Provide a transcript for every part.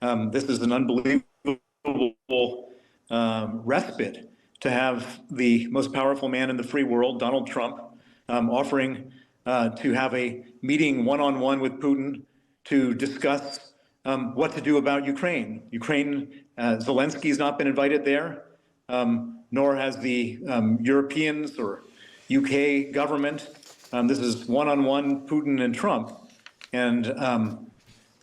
This is an unbelievable respite to have the most powerful man in the free world, Donald Trump, offering to have a meeting one-on-one with Putin to discuss what to do about Ukraine. Zelensky's not been invited there, nor has the Europeans or UK government. This is one-on-one Putin and Trump. And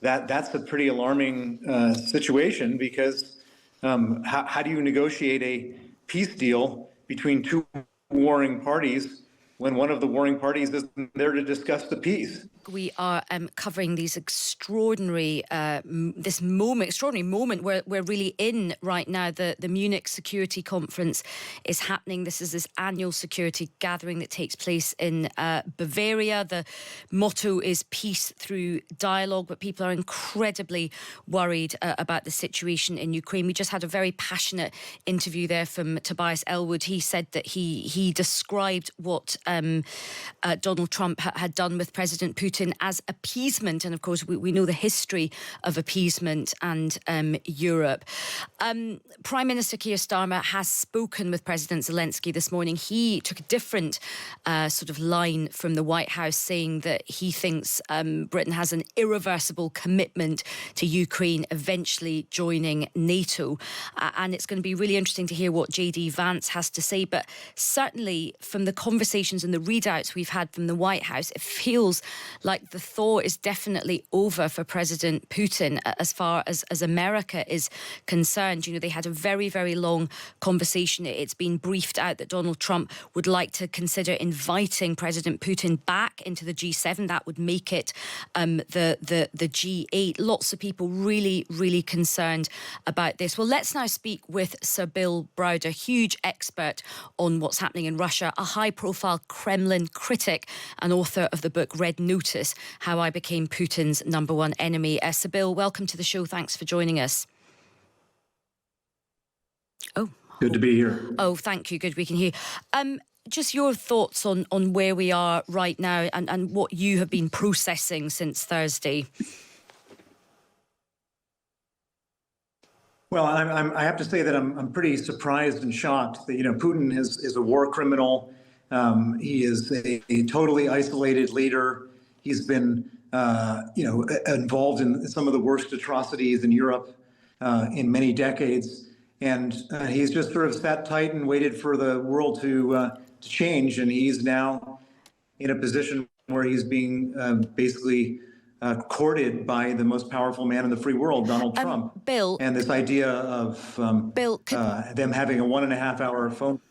that's a pretty alarming situation, because how do you negotiate a peace deal between two warring parties when one of the warring parties isn't there to discuss the peace? We are covering these extraordinary moment where we're really in right now. The Munich Security Conference is happening. This is this annual security gathering that takes place in Bavaria. The motto is peace through dialogue, but people are incredibly worried about the situation in Ukraine. We just had a very passionate interview there from Tobias Elwood. He said that he described what Donald Trump had done with President Putin as appeasement. And of course, we know the history of appeasement and Europe. Prime Minister Keir Starmer has spoken with President Zelensky this morning. He took a different sort of line from the White House, saying that he thinks Britain has an irreversible commitment to Ukraine eventually joining NATO. And it's going to be really interesting to hear what JD Vance has to say. But certainly from the conversations and the readouts we've had from the White House, it feels like the thaw is definitely over for President Putin as far as America is concerned. You know, they had a very, very long conversation. It's been briefed out that Donald Trump would like to consider inviting President Putin back into the G7. That would make it the G8. Lots of people really, really concerned about this. Well, let's now speak with Sir Bill Browder, huge expert on what's happening in Russia, a high-profile Kremlin critic and author of the book Red Notice: How I Became Putin's Number One Enemy. Sir Bill, welcome to the show. Thanks for joining us. Oh, good to be here. Oh, thank you. Good, we can hear. Just your thoughts on where we are right now and what you have been processing since Thursday. Well, I have to say that I'm pretty surprised and shocked that, Putin is a war criminal. He is a totally isolated leader. He's been, involved in some of the worst atrocities in Europe in many decades. And he's just sort of sat tight and waited for the world to change. And he's now in a position where he's being basically courted by the most powerful man in the free world, Donald Trump. Bill, and this idea of them having a 1.5-hour phone.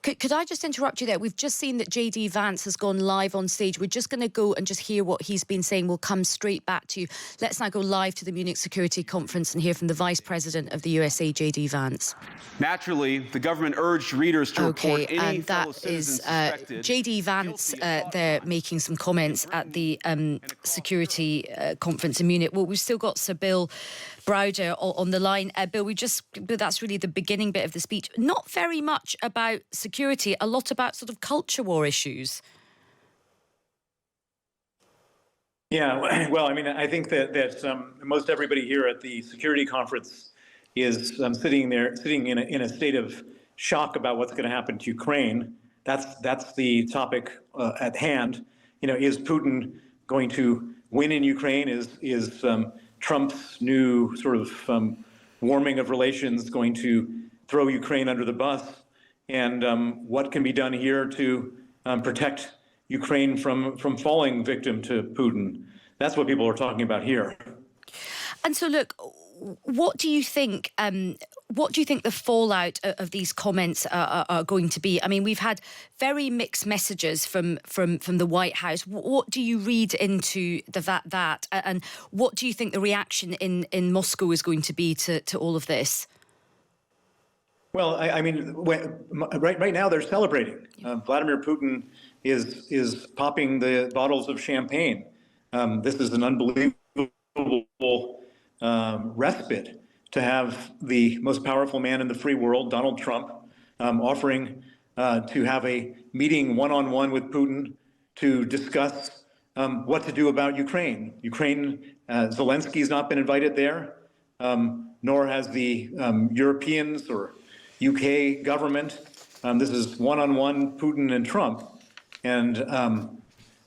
Could I just interrupt you there? We've just seen that JD Vance has gone live on stage. We're just going to go and just hear what he's been saying. We'll come straight back to you. Let's now go live to the Munich Security Conference and hear from the Vice President of the USA, JD Vance. Naturally, the government urged readers to report any fellow citizens suspected. JD Vance there making some comments at the security conference in Munich. Well, we've still got Sir Bill Browder on the line. Bill, but that's really the beginning bit of the speech. Not very much about security, a lot about sort of culture war issues. Yeah, well, I mean, I think that most everybody here at the security conference is sitting in a state of shock about what's going to happen to Ukraine. That's the topic at hand. Is Putin going to win in Ukraine? Is Trump's new sort of warming of relations going to throw Ukraine under the bus? And what can be done here to protect Ukraine from falling victim to Putin? That's what people are talking about here. And so, look, what do you think? What do you think the fallout of these comments are going to be? I mean, we've had very mixed messages from the White House. What do you read into that? And what do you think the reaction in Moscow is going to be to all of this? Well, I mean, right now they're celebrating. Vladimir Putin is popping the bottles of champagne. This is an unbelievable respite to have the most powerful man in the free world, Donald Trump, offering to have a meeting one-on-one with Putin to discuss what to do about Ukraine. Zelensky's not been invited there, nor has the Europeans or UK government. This is one-on-one Putin and Trump. And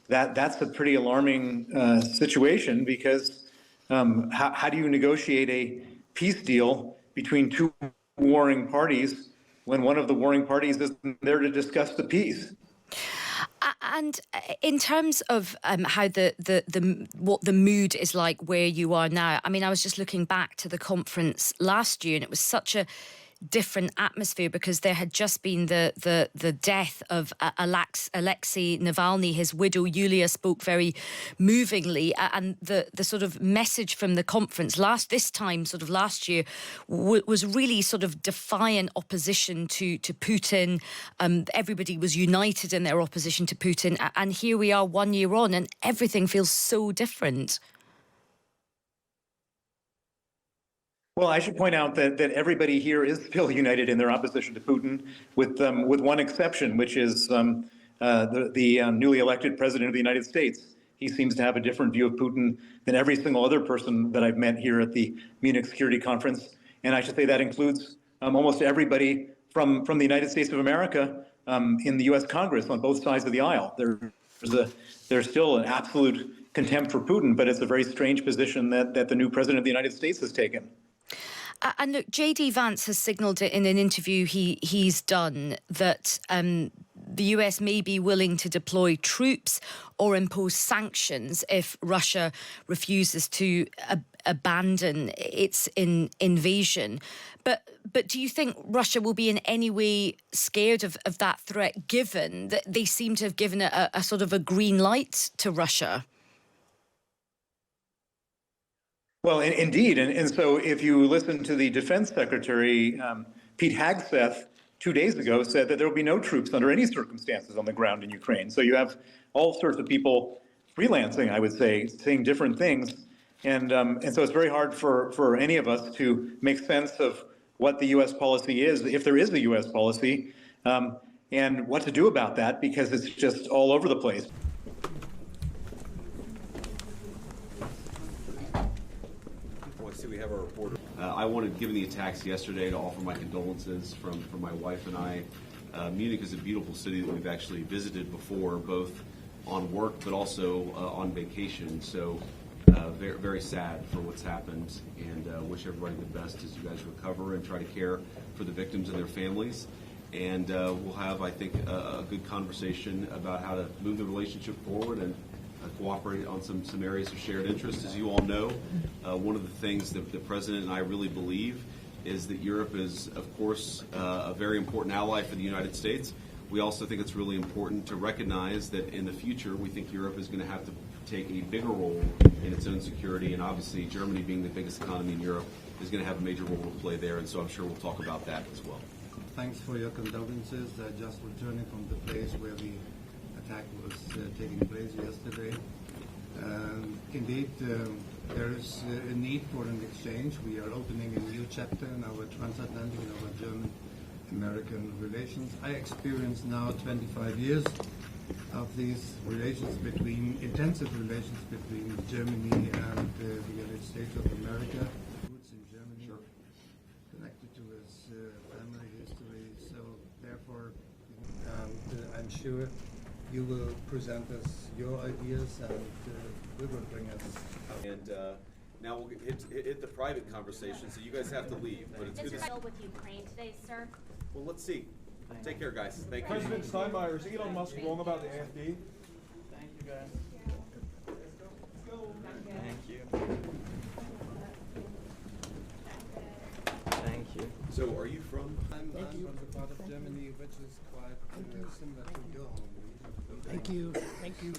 that's a pretty alarming situation, because how do you negotiate a peace deal between two warring parties when one of the warring parties isn't there to discuss the peace? And in terms of how what the mood is like where you are now, I mean, I was just looking back to the conference last year, and it was such a different atmosphere, because there had just been the death of Alexei Navalny. His widow Yulia spoke very movingly, and the sort of message from the conference this time last year was really sort of defiant opposition to Putin. Everybody was united in their opposition to Putin, and here we are 1 year on, and everything feels so different. Well, I should point out that everybody here is still united in their opposition to Putin, with one exception, which is the newly elected president of the United States. He seems to have a different view of Putin than every single other person that I've met here at the Munich Security Conference. And I should say that includes almost everybody from the United States of America in the U.S. Congress on both sides of the aisle. There's still an absolute contempt for Putin, but it's a very strange position that the new president of the United States has taken. And look, J.D. Vance has signalled in an interview he's done that the US may be willing to deploy troops or impose sanctions if Russia refuses to abandon its invasion. But do you think Russia will be in any way scared of that threat, given that they seem to have given a sort of a green light to Russia? Well, indeed. And so if you listen to the Defense Secretary, Pete Hegseth, 2 days ago, said that there will be no troops under any circumstances on the ground in Ukraine. So you have all sorts of people freelancing, I would say, saying different things. And so it's very hard for any of us to make sense of what the U.S. policy is, if there is a U.S. policy, and what to do about that, because it's just all over the place. We have our reporter. I wanted, given the attacks yesterday, to offer my condolences from my wife and I. Munich is a beautiful city that we've actually visited before, both on work but also on vacation. So very, very sad for what's happened, and wish everybody the best as you guys recover and try to care for the victims and their families. And we'll have, I think, a good conversation about how to move the relationship forward and cooperate on some areas of shared interest. As you all know, one of the things that the President and I really believe is that Europe is, of course, a very important ally for the United States. We also think it's really important to recognize that in the future, we think Europe is going to have to take a bigger role in its own security, and obviously Germany, being the biggest economy in Europe, is going to have a major role to play there, and so I'm sure we'll talk about that as well. Thanks for your condolences. Just returning from the place where the attack was taking place yesterday. Indeed, there is a need for an exchange. We are opening a new chapter in our transatlantic and our German-American relations. I experienced now 25 years of these intensive relations between Germany and the United States of America. Roots in Germany, sure, connected to his family history. So therefore, I'm sure you will present us your ideas, and we will bring us out. And now we'll hit the private conversation, so you guys have to leave. But it's good to see you with Ukraine today, sir. Well, let's see. Take care, guys. Thank you. President Steinmeier, is Elon Musk wrong about the AfD? Thank you, guys. Let's go. Thank you. Thank you. So, are you from? I'm from the part of Germany which is quite similar to your home. Thank you. Thank you.